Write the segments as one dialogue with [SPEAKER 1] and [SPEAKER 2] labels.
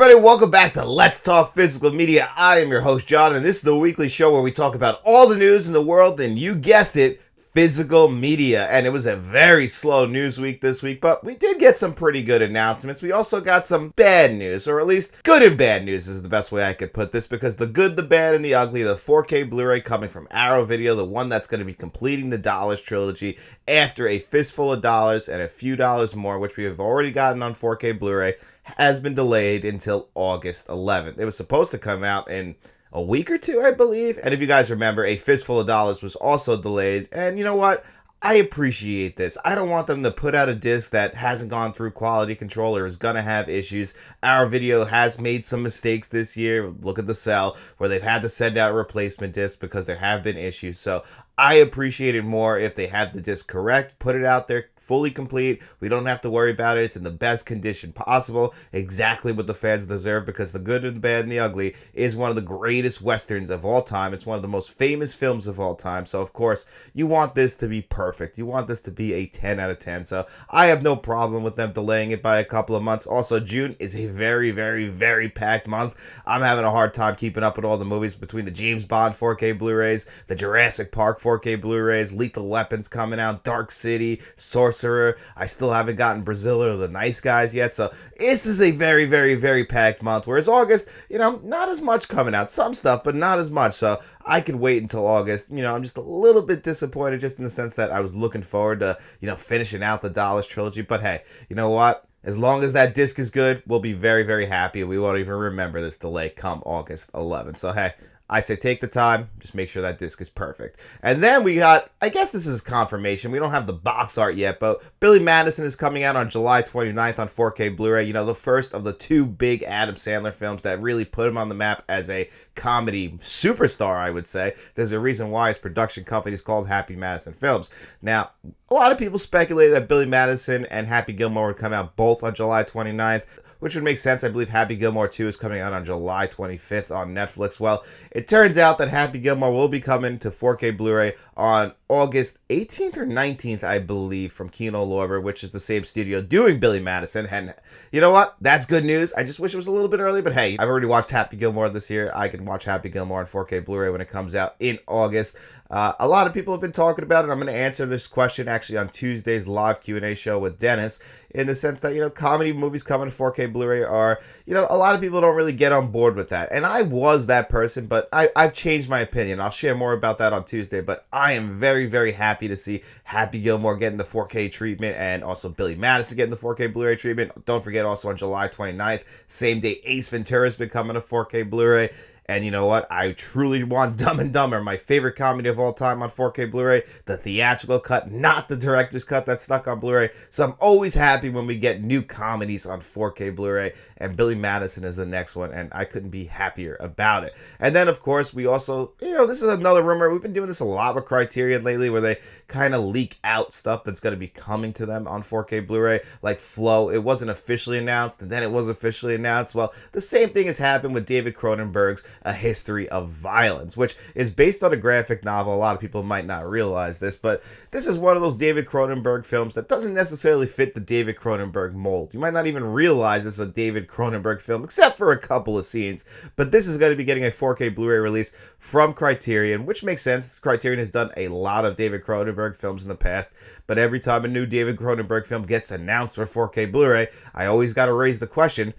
[SPEAKER 1] everybody, welcome back to Let's Talk Physical Media. I am your host, John, and this is the weekly show where we talk about all the news in the world, and you guessed it, physical media. And it was a very slow news week this week, but we did get some pretty good announcements. We also got some bad news, or at least good and bad news is the best way I could put this, because the good, the bad, and the ugly, the 4K Blu-ray coming from Arrow Video, the one that's going to be completing the Dollars trilogy after a fistful of dollars and a few dollars more, which we have already gotten on 4K Blu-ray, has been delayed until August 11th. It was supposed to come out in a week or two, I believe. And if you guys remember, A Fistful of Dollars was also delayed. And you know what? I appreciate this. I don't want them to put out a disc that hasn't gone through quality control or is going to have issues. Our Video has made some mistakes this year. Look at the Cell, where they've had to send out replacement discs because there have been issues. So I appreciate it more if they have the disc correct, put it out there fully complete. We don't have to worry about it. It's in the best condition possible, exactly what the fans deserve, because The Good and the Bad and the Ugly is one of the greatest westerns of all time. It's one of the most famous films of all time. So of course you want this to be perfect. You want this to be a 10 out of 10. So I have no problem with them delaying it by a couple of months. Also, June is a very, very, very packed month. I'm having a hard time keeping up with all the movies between the James Bond 4K Blu-rays, the Jurassic Park 4K Blu-rays, Lethal Weapons coming out, Dark City, Sorcerer. I still haven't gotten Brazil or The Nice Guys yet. So this is a very, very, very packed month. Whereas August, not as much coming out. Some stuff, but not as much. So I could wait until August. I'm just a little bit disappointed, just in the sense that I was looking forward to, finishing out the Dollars trilogy. But hey, you know what? As long as that disc is good, we'll be very, very happy. We won't even remember this delay come August 11th. So hey, I say take the time, just make sure that disc is perfect. And then we got, I guess this is confirmation, we don't have the box art yet, but Billy Madison is coming out on July 29th on 4K Blu-ray. The first of the two big Adam Sandler films that really put him on the map as a comedy superstar, I would say. There's a reason why his production company is called Happy Madison Films. Now, a lot of people speculated that Billy Madison and Happy Gilmore would come out both on July 29th. Which would make sense. I believe Happy Gilmore 2 is coming out on July 25th on Netflix. Well, it turns out that Happy Gilmore will be coming to 4K Blu-ray on August 18th or 19th, I believe, from Kino Lorber, which is the same studio doing Billy Madison. And you know what? That's good news. I just wish it was a little bit early, but hey, I've already watched Happy Gilmore this year. I can watch Happy Gilmore on 4K Blu-ray when it comes out in August. A lot of people have been talking about it. I'm going to answer this question actually on Tuesday's live Q&A show with Dennis, in the sense that, comedy movies coming to 4K Blu-ray are, a lot of people don't really get on board with that. And I was that person, but I've changed my opinion. I'll share more about that on Tuesday, but I am very, very happy to see Happy Gilmore getting the 4K treatment, and also Billy Madison getting the 4K Blu-ray treatment. Don't forget, also on July 29th, same day Ace Ventura's been coming to 4K Blu-ray. And you know what? I truly want Dumb and Dumber, my favorite comedy of all time, on 4K Blu-ray. The theatrical cut, not the director's cut that's stuck on Blu-ray. So I'm always happy when we get new comedies on 4K Blu-ray. And Billy Madison is the next one, and I couldn't be happier about it. And then, of course, we also, this is another rumor. We've been doing this a lot with Criterion lately, where they kind of leak out stuff that's going to be coming to them on 4K Blu-ray. Like Flow, it wasn't officially announced, and then it was officially announced. Well, the same thing has happened with David Cronenberg's A History of Violence, which is based on a graphic novel. A lot of people might not realize this, but this is one of those David Cronenberg films that doesn't necessarily fit the David Cronenberg mold. You might not even realize this is a David Cronenberg film, except for a couple of scenes. But this is going to be getting a 4K Blu-ray release from Criterion, which makes sense. Criterion has done a lot of David Cronenberg films in the past, but every time a new David Cronenberg film gets announced for 4K Blu-ray, I always got to raise the question,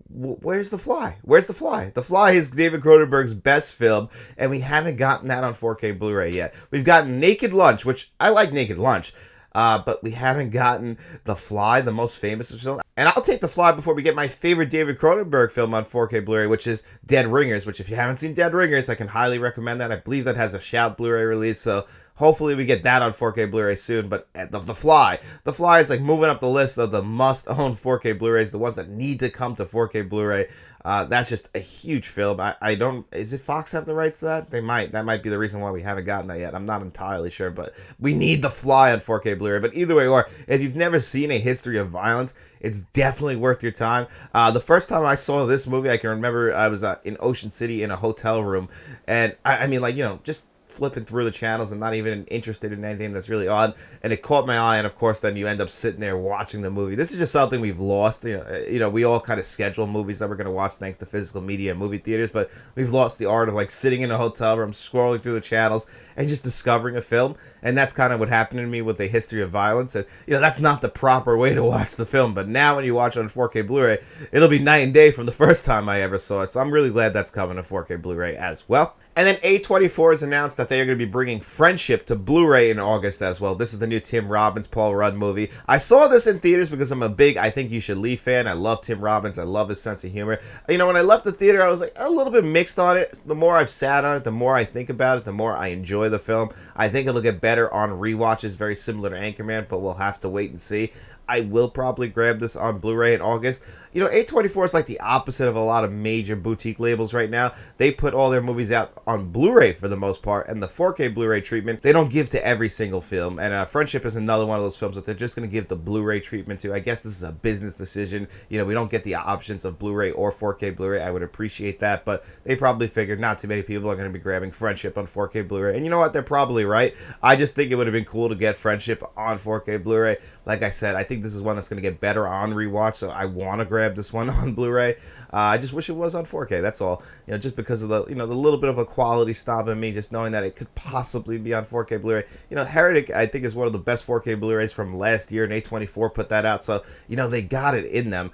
[SPEAKER 1] where's The Fly? Where's The Fly? The Fly is David Cronenberg's best film, and we haven't gotten that on 4K Blu-ray yet. We've gotten Naked Lunch, which I like Naked Lunch, but we haven't gotten The Fly, the most famous film. And I'll take The Fly before we get my favorite David Cronenberg film on 4K Blu-ray, which is Dead Ringers, which if you haven't seen Dead Ringers, I can highly recommend that. I believe that has a Shout Blu-ray release, so hopefully we get that on 4K Blu-ray soon. But The Fly is like moving up the list of the must-own 4K Blu-rays, the ones that need to come to 4K Blu-ray. That's just a huge film. I don't, is it Fox have the rights to that? They might. That might be the reason why we haven't gotten that yet. I'm not entirely sure, but we need The Fly on 4K Blu-ray. But either way, or if you've never seen A History of Violence, it's definitely worth your time. The first time I saw this movie, I can remember I was in Ocean City in a hotel room, and I mean, like, just flipping through the channels and not even interested in anything that's really on, and it caught my eye, and of course then you end up sitting there watching the movie. This is just something we've lost. We all kind of schedule movies that we're going to watch thanks to physical media and movie theaters, but we've lost the art of like sitting in a hotel room, scrolling through the channels, and just discovering a film. And that's kind of what happened to me with A History of Violence. And that's not the proper way to watch the film, but now when you watch it on 4K Blu-ray, it'll be night and day from the first time I ever saw it. So I'm really glad that's coming to 4K Blu-ray as well. And then A24 has announced that they are going to be bringing Friendship to Blu-ray in August as well. This is the new Tim Robbins, Paul Rudd movie. I saw this in theaters because I'm a big I Think You Should Leave fan. I love Tim Robbins. I love his sense of humor. When I left the theater, I was like a little bit mixed on it. The more I've sat on it, the more I think about it, the more I enjoy the film. I think it'll get better on rewatches, very similar to Anchorman, but we'll have to wait and see. I will probably grab this on Blu-ray in August. A24 is like the opposite of a lot of major boutique labels right now. They put all their movies out on Blu-ray for the most part, and the 4K Blu-ray treatment, they don't give to every single film. And Friendship is another one of those films that they're just going to give the Blu-ray treatment to. I guess this is a business decision. We don't get the options of Blu-ray or 4K Blu-ray. I would appreciate that, but they probably figured not too many people are going to be grabbing Friendship on 4K Blu-ray. And you know what? They're probably right. I just think it would have been cool to get Friendship on 4K Blu-ray. Like I said, I think this is one that's going to get better on rewatch, so I want to grab this one on Blu-ray. I just wish it was on 4K. That's all. Just because of the the little bit of a quality stop in me, just knowing that it could possibly be on 4K Blu-ray. Heretic, I think, is one of the best 4K Blu-rays from last year, and A24 put that out, so they got it in them.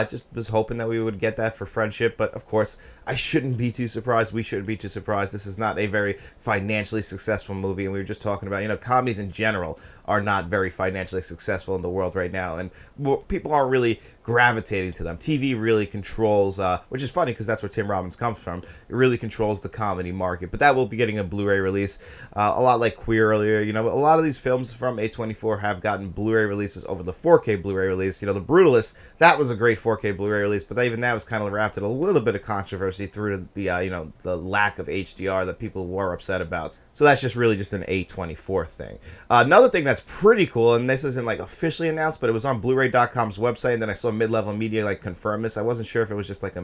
[SPEAKER 1] Just was hoping that we would get that for Friendship, but of course I shouldn't be too surprised. We shouldn't be too surprised. This is not a very financially successful movie, and we were just talking about comedies in general are not very financially successful in the world right now, and people aren't really gravitating to them. TV really controls, which is funny because that's where Tim Robbins comes from. It really controls the comedy market, but that will be getting a Blu-ray release. A lot like Queer earlier, a lot of these films from A24 have gotten Blu-ray releases over the 4K Blu-ray release. The Brutalist, that was a great 4K Blu-ray release, but even that was kind of wrapped in a little bit of controversy through the the lack of HDR that people were upset about. So that's just really just an A24 thing. Another thing that's pretty cool, and this isn't like officially announced, but it was on Blu-ray.com's website, and then I saw Mid-Level Media like confirm this. I wasn't sure if it was just like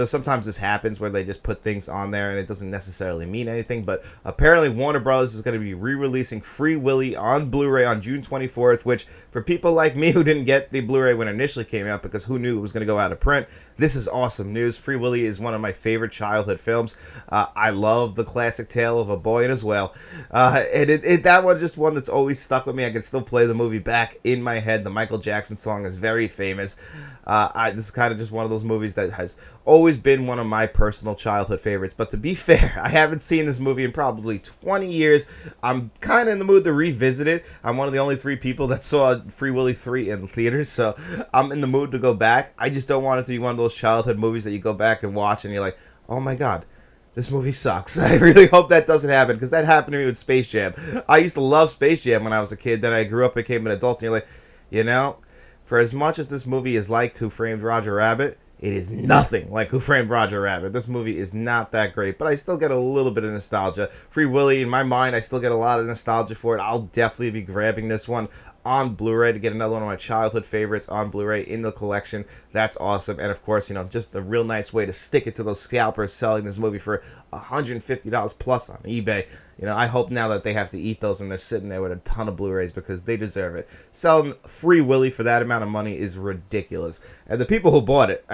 [SPEAKER 1] sometimes this happens where they just put things on there and it doesn't necessarily mean anything, but apparently Warner Bros. Is going to be re-releasing Free Willy on Blu-ray on June 24th, which for people like me who didn't get the Blu-ray when it initially came out because who knew it was going to go out of print, this is awesome news. Free Willy is one of my favorite childhood films. I love the classic tale of a boy and his whale, and that one just one that's always stuck with me. I can still play the movie back in my head. The Michael Jackson song is very famous. This is kind of just one of those movies that has always been one of my personal childhood favorites. But to be fair, I haven't seen this movie in probably 20 years. I'm kind of in the mood to revisit it. I'm one of the only 3 people that saw Free Willy 3 in theaters, so I'm in the mood to go back. I just don't want it to be one of those childhood movies that you go back and watch and you're like, oh my god, this movie sucks. I really hope that doesn't happen, because that happened to me with Space Jam. I used to love Space Jam when I was a kid. Then I grew up, became an adult, and you're like, for as much as this movie is like Who Framed Roger Rabbit, it is nothing like Who Framed Roger Rabbit. This movie is not that great, but I still get a little bit of nostalgia. Free Willy, in my mind, I still get a lot of nostalgia for it. I'll definitely be grabbing this one on Blu-ray to get another one of my childhood favorites on Blu-ray in the collection. That's awesome. And of course, just a real nice way to stick it to those scalpers selling this movie for $150 plus on eBay. I hope now that they have to eat those and they're sitting there with a ton of Blu-rays because they deserve it. Selling Free Willy for that amount of money is ridiculous. And the people who bought it,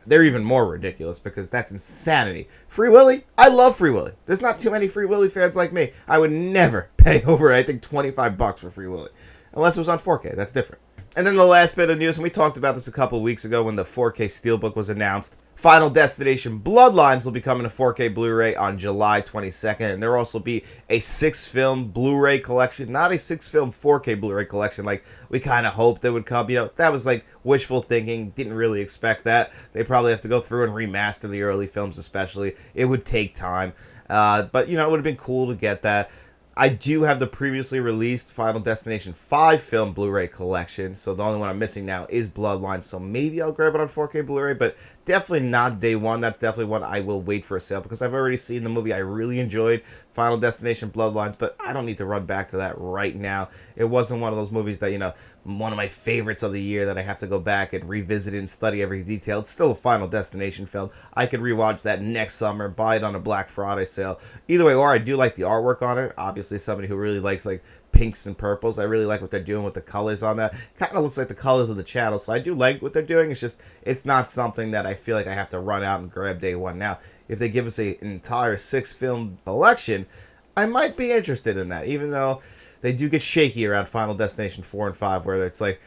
[SPEAKER 1] they're even more ridiculous because that's insanity. Free Willy? I love Free Willy. There's not too many Free Willy fans like me. I would never pay over, I think, $25 for Free Willy. Unless it was on 4K, that's different. And then the last bit of news, and we talked about this a couple weeks ago when the 4K Steelbook was announced. Final Destination Bloodlines will be coming to 4K Blu-ray on July 22nd, and there will also be a 6-film Blu-ray collection, not a 6-film 4K Blu-ray collection like we kind of hoped it would come. That was like wishful thinking, didn't really expect that. They probably have to go through and remaster the early films especially. It would take time, but it would have been cool to get that. I do have the previously released Final Destination 5 film Blu-ray collection, so the only one I'm missing now is Bloodline, so maybe I'll grab it on 4K Blu-ray, but definitely not day one. That's definitely one I will wait for a sale, because I've already seen the movie. I really enjoyed Final Destination Bloodlines, but I don't need to run back to that right now. It wasn't one of those movies that, one of my favorites of the year that I have to go back and revisit and study every detail. It's still a Final Destination film. I could rewatch that next summer, buy it on a Black Friday sale. Either way, or I do like the artwork on it. Obviously, somebody who really likes like pinks and purples. I really like what they're doing with the colors on that. Kind of looks like the colors of the channel, so I do like what they're doing. It's just, it's not something that I feel like I have to run out and grab day one. Now, if they give us an entire 6-film collection, I might be interested in that, even though they do get shaky around Final Destination 4 and 5, where it's like,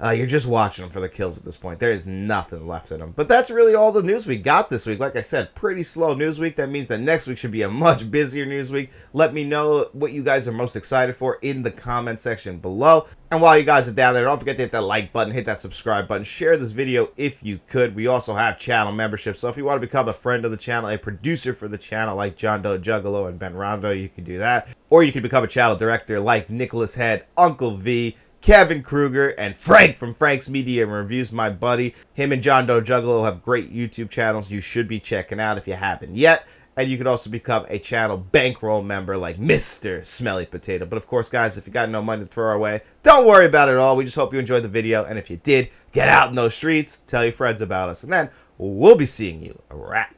[SPEAKER 1] you're just watching them for the kills at this point. There is nothing left in them. But that's really all the news we got this week. Like I said, pretty slow news week. That means that next week should be a much busier news week. Let me know what you guys are most excited for in the comment section below. And while you guys are down there, don't forget to hit that like button, hit that subscribe button, share this video if you could. We also have channel memberships, so if you want to become a friend of the channel, a producer for the channel like John Doe Juggalo and Ben Rondo, you can do that. Or you can become a channel director like Nicholas Head, Uncle V, Kevin Kruger, and Frank from Frank's Media and Reviews, my buddy. Him and John Doe Juggalo have great YouTube channels you should be checking out if you haven't yet. And you could also become a channel bankroll member like Mr. Smelly Potato. But of course, guys, if you got no money to throw our way, don't worry about it at all. We just hope you enjoyed the video. And if you did, get out in those streets, tell your friends about us. And then we'll be seeing you around.